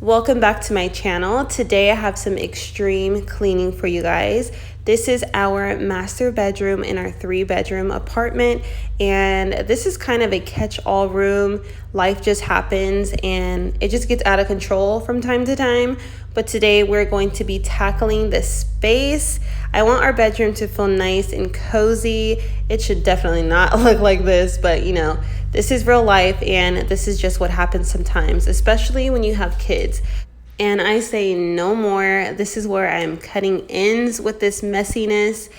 Welcome back to my channel. Today I have some extreme cleaning for you guys. This is our master bedroom in our 3-bedroom apartment, and this is kind of a catch-all room. Life just happens and it just gets out of control from time to time. But today we're going to be tackling this space. I want our bedroom to feel nice and cozy. It should definitely not look like this, but you know, this is real life and this is just what happens sometimes, especially when you have kids. And I say no more. This is where I'm cutting ends with this messiness.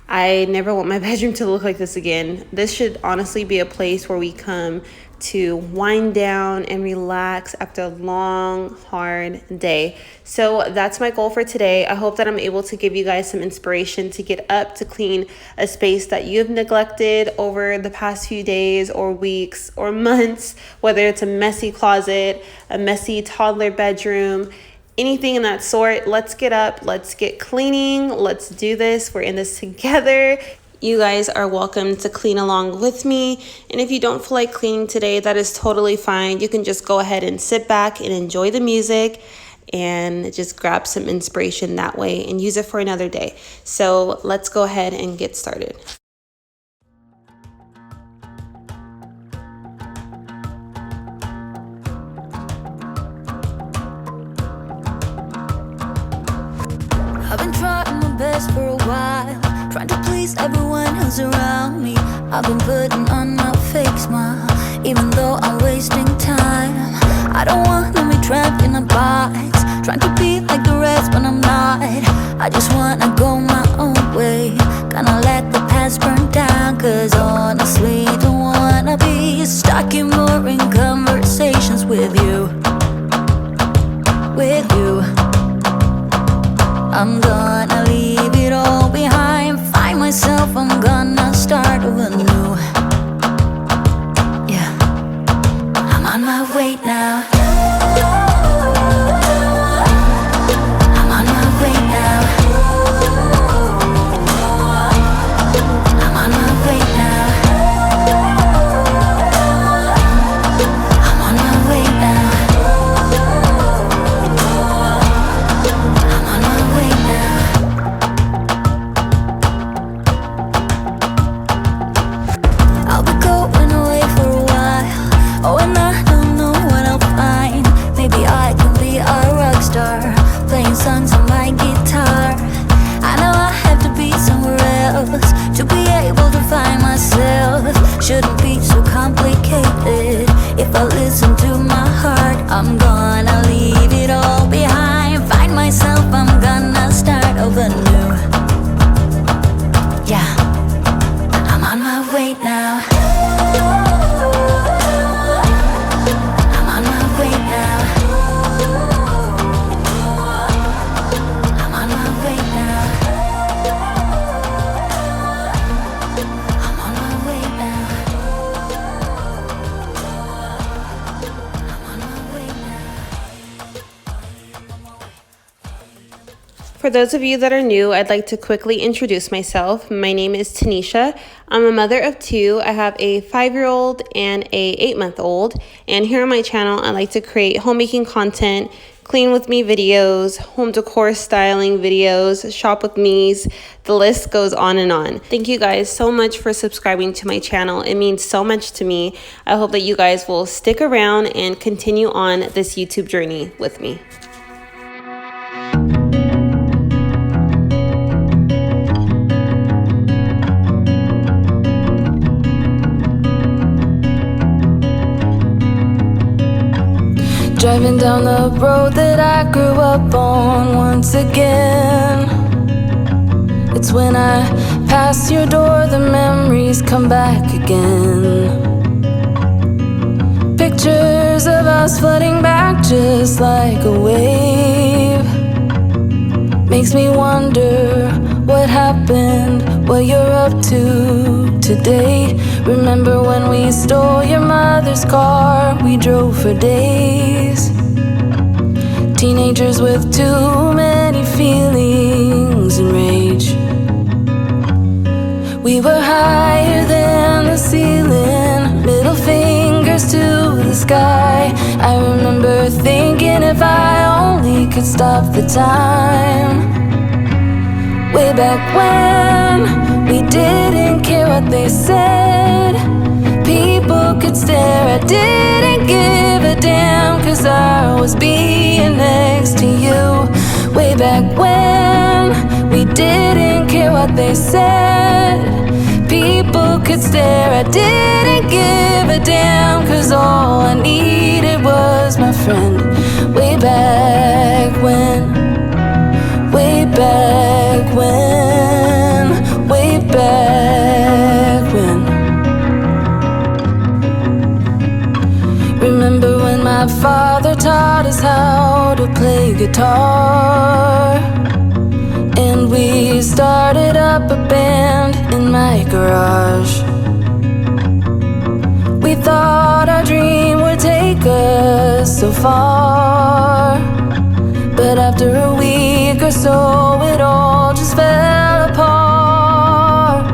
I never want my bedroom to look like this again. This should honestly be a place where we come to wind down and relax after a long, hard day. So that's my goal for today. I hope that I'm able to give you guys some inspiration to get up to clean a space that you've neglected over the past few days or weeks or months, whether it's a messy closet, a messy toddler bedroom, anything in that sort. Let's get up, let's get cleaning, let's do this. We're in this together. You guys are welcome to clean along with me. And if you don't feel like cleaning today, that is totally fine. You can just go ahead and sit back and enjoy the music and just grab some inspiration that way and use it for another day. So let's go ahead and get started. I've been trying my best for a while, trying to please everyone who's around me. I've been putting on a fake smile, even though I'm wasting time. I don't wanna be trapped in a box, trying to be like the rest when I'm not. I just wanna go my own way, gonna let the past burn down. Cause honestly, don't wanna be stuck in boring conversations with you. I'm gonna leave it all behind, find myself, I'm gonna start over new. Yeah, I'm on my way now. I'm on my way now. I'm on my way now. I'm on my way now. Songs on my guitar. I know I have to be somewhere else to be able to find myself. Shouldn't be so complicated if I listen to my heart. I'm gonna leave it all behind, find myself, I'm gonna start over new. Yeah, I'm on my way now. I'm on my way now. For those of you that are new, I'd like to quickly introduce myself. My name is Tanisha. I'm a mother of 2. I have a 5-year-old and a 8-month-old. And here on my channel, I like to create homemaking content, clean with me videos, home decor styling videos, shop with me's. The list goes on and on. Thank you guys so much for subscribing to my channel. It means so much to me. I hope that you guys will stick around and continue on this YouTube journey with me. Driving down the road that I grew up on once again. It's when I pass your door, the memories come back again. Pictures of us flooding back just like a wave. Makes me wonder what happened, what you're up to today. Remember when we stole your mother's car, we drove for days. Teenagers with too many feelings and rage. We were higher than the ceiling, middle fingers to the sky. I remember thinking if I only could stop the time. Way back when we didn't care what they said. People could stare, I didn't give a damn, 'cause I was being next to you. Way back when we didn't care what they said. People could stare, I didn't give a damn, 'cause all I needed was my friend. Way back when, way back when, way back when. Remember when my father taught us how to play guitar, and we started up a band in my garage. We thought our dream would take us so far, but after a week or so it all just fell apart.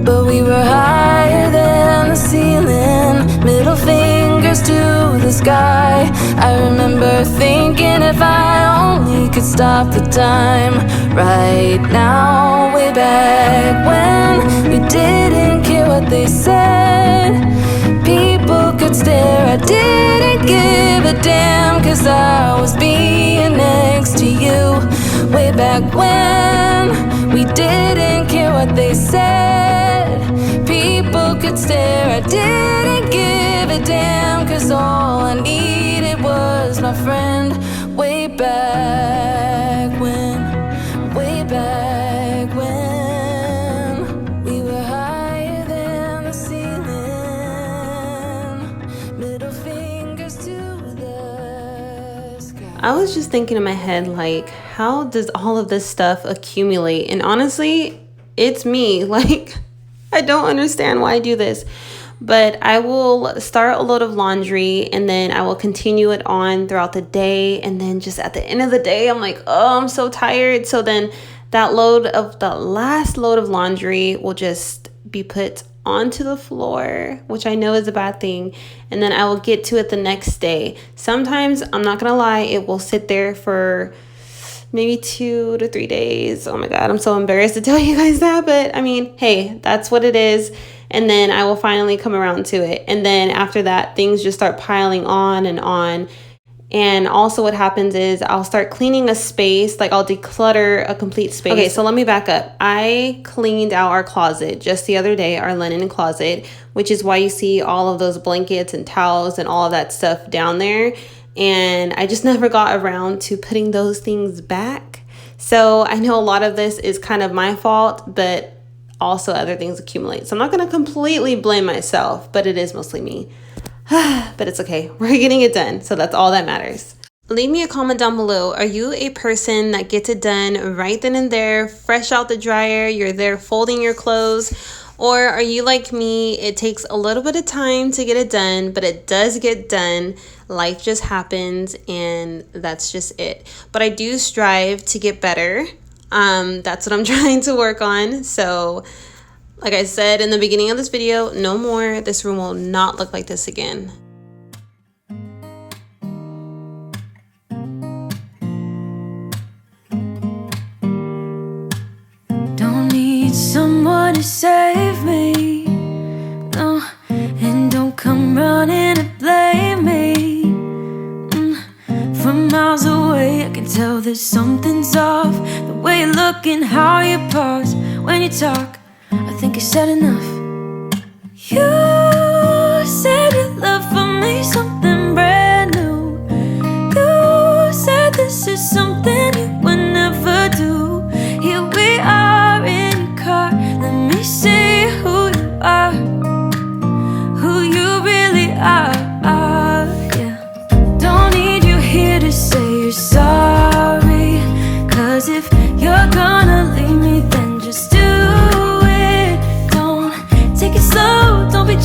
But we were higher than the ceiling, middle fingers to the sky. I remember thinking if I only could stop the time right now. Way back when we didn't care what they said. People could stare, I didn't give a damn, 'cause I was being next to you. Way back when we didn't care what they said. People could stare, I didn't give a damn, 'cause all I needed was my friend. Way back when, way back when we were higher than the ceiling, middle fingers to the sky. I was just thinking in my head, like, how does all of this stuff accumulate? And honestly, it's me. Like, I don't understand why I do this. But I will start a load of laundry and then I will continue it on throughout the day. And then just at the end of the day, I'm like, oh, I'm so tired. So then that last load of laundry will just be put onto the floor, which I know is a bad thing. And then I will get to it the next day. Sometimes, I'm not gonna lie, it will sit there for maybe 2 to 3 days. Oh my God, I'm so embarrassed to tell you guys that. But I mean, hey, that's what it is. And then I will finally come around to it. And then after that, things just start piling on and on. And also what happens is I'll start cleaning a space, like I'll declutter a complete space. Okay, so let me back up. I cleaned out our closet just the other day, our linen closet, which is why you see all of those blankets and towels and all of that stuff down there. And I just never got around to putting those things back. So I know a lot of this is kind of my fault, but also other things accumulate. So I'm not going to completely blame myself, but it is mostly me. But it's okay. We're getting it done. So that's all that matters. Leave me a comment down below. Are you a person that gets it done right then and there, fresh out the dryer? You're there folding your clothes. Or are you like me? It takes a little bit of time to get it done, but it does get done. Life just happens and that's just it. But I do strive to get better. That's what I'm trying to work on. So like I said in the beginning of this video, no more. This room will not look like this again. Don't need someone to save me, no, and don't come running to blame me. From miles away I can tell that something's off. The way you look and how you pause when you talk, I think you said enough. You said your love for me something brand new. You said this is something you would never do. Here we are in your car, let me see who you are, who you really are, yeah. Don't need you here to say you're sorry, 'cause if you're gonna leave me, then just do it. Don't take it slow, don't be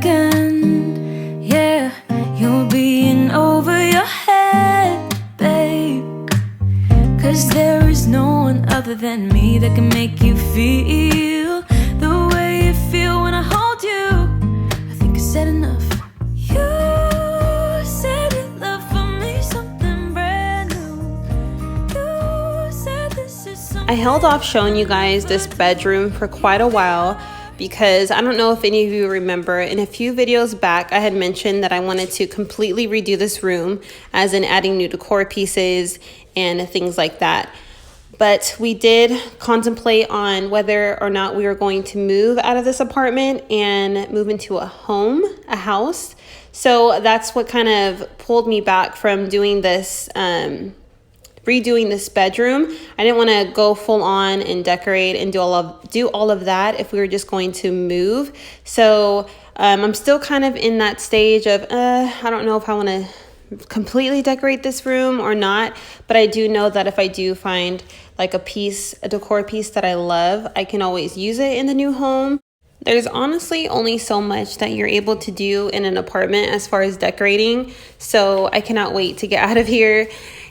second. Yeah, you'll be in over your head, babe. 'Cause there is no one other than me that can make you feel the way you feel when I hold you. I think I said enough. You said you love for me something brand new. You said this is something. I held off showing you guys this bedroom for quite a while because I don't know if any of you remember, in a few videos back I had mentioned that I wanted to completely redo this room, as in adding new decor pieces and things like that. But we did contemplate on whether or not we were going to move out of this apartment and move into a house. So that's what kind of pulled me back from doing this, redoing this bedroom. I didn't want to go full on and decorate and do all of that if we were just going to move. So I'm still kind of in that stage of I don't know if I want to completely decorate this room or not, but I do know that if I do find like a decor piece that I love, I can always use it in the new home. There's honestly only so much that you're able to do in an apartment as far as decorating, so I cannot wait to get out of here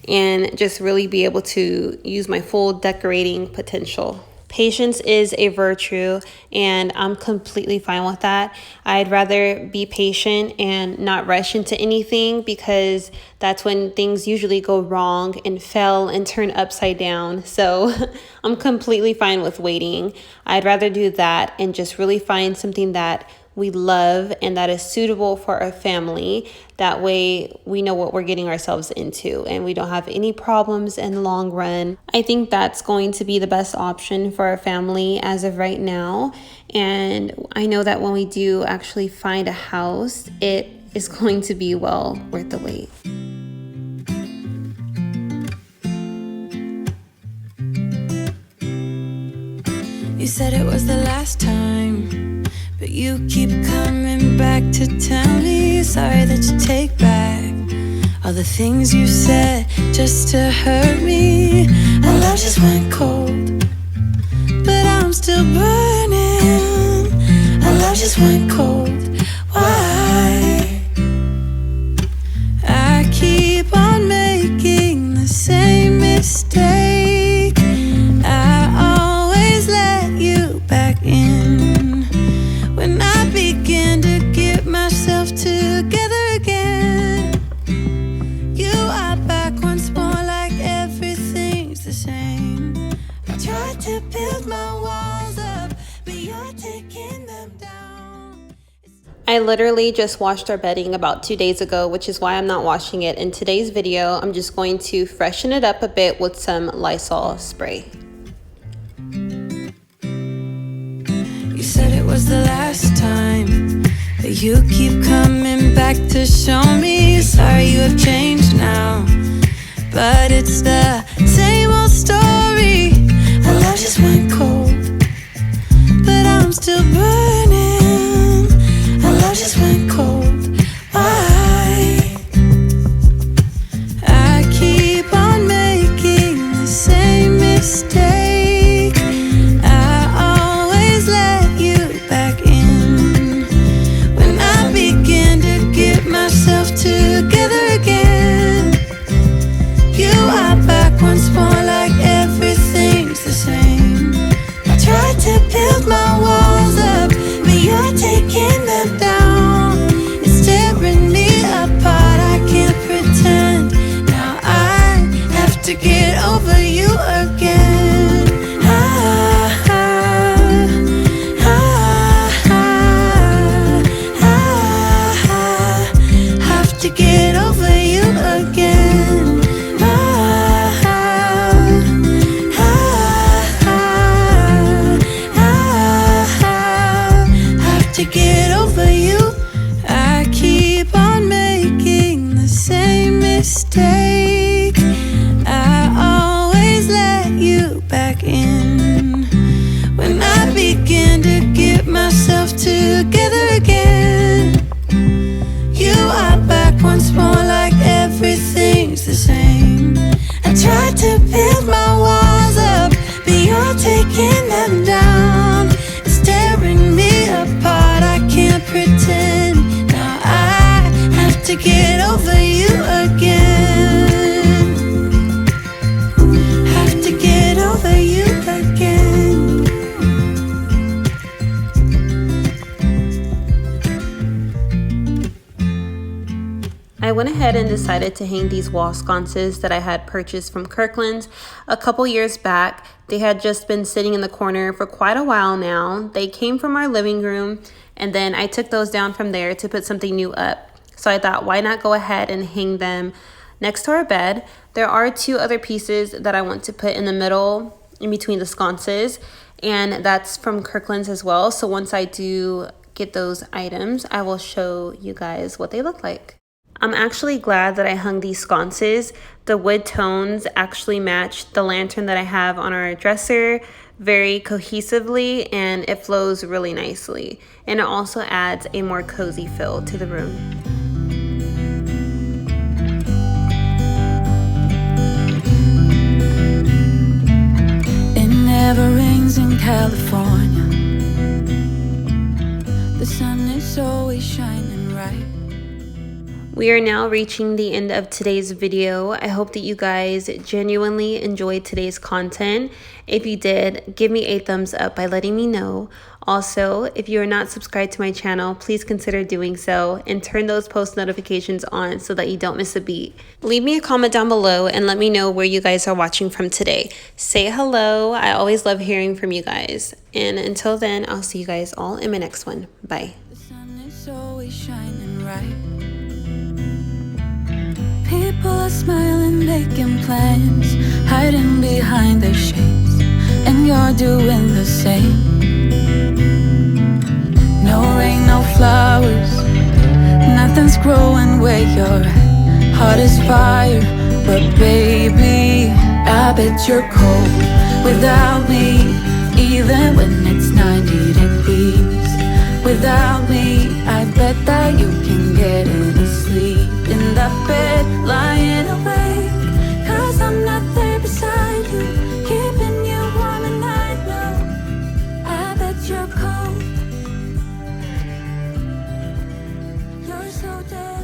and just really be able to use my full decorating potential. Patience is a virtue, and I'm completely fine with that. I'd rather be patient and not rush into anything, because that's when things usually go wrong and fail and turn upside down. So I'm completely fine with waiting. I'd rather do that and just really find something that we love and that is suitable for our family. That way we know what we're getting ourselves into and we don't have any problems in the long run. I think that's going to be the best option for our family as of right now. And I know that when we do actually find a house, it is going to be well worth the wait. You said it was the last time, but you keep coming back to tell me sorry that you take back all the things you said just to hurt me. Our love just went cold, but I'm still burning. Our love just went cold. Why? I keep on making the same mistake. I always let you back in when I begin to get myself together again. You are back once more, like everything's the same. I tried to build my walls up, but you're taking them down. I literally just washed our bedding about 2 days ago, which is why I'm not washing it in today's video. I'm just going to freshen it up a bit with some Lysol spray. You said it was the last time, but you keep coming back to show me sorry you have changed now. But it's the same old story. Our love just went cold, but I'm still burning. Our love just went cold. Why? I keep on making the same mistake. I always let you back in when I begin to get myself together again. You are back once more, like everything's the same. I tried to build my walls up, I went ahead and decided to hang these wall sconces that I had purchased from Kirkland's a couple years back. They had just been sitting in the corner for quite a while now. They came from our living room, and then I took those down from there to put something new up. So I thought, why not go ahead and hang them next to our bed? There are two other pieces that I want to put in the middle, in between the sconces, and that's from Kirkland's as well. So once I do get those items, I will show you guys what they look like. I'm actually glad that I hung these sconces. The wood tones actually match the lantern that I have on our dresser very cohesively, and it flows really nicely. And it also adds a more cozy feel to the room. It never rains in California. The sun is always shining bright. We are now reaching the end of today's video. I hope that you guys genuinely enjoyed today's content. If you did, give me a thumbs up by letting me know. Also, if you are not subscribed to my channel, please consider doing so and turn those post notifications on so that you don't miss a beat. Leave me a comment down below and let me know where you guys are watching from today. Say hello. I always love hearing from you guys. And until then, I'll see you guys all in my next one. Bye. The sun is always shining bright. People are smiling, making plans, hiding behind their shades, and you're doing the same. No rain, no flowers, nothing's growing where you're at. Heart is fire, but baby, I bet you're cold without me. Even when it's 90 degrees, without me, I bet that you can get any sleep in that bed, lying awake. 'Cause I'm not there beside you, keeping you warm, and I know I bet you're cold. You're so dead.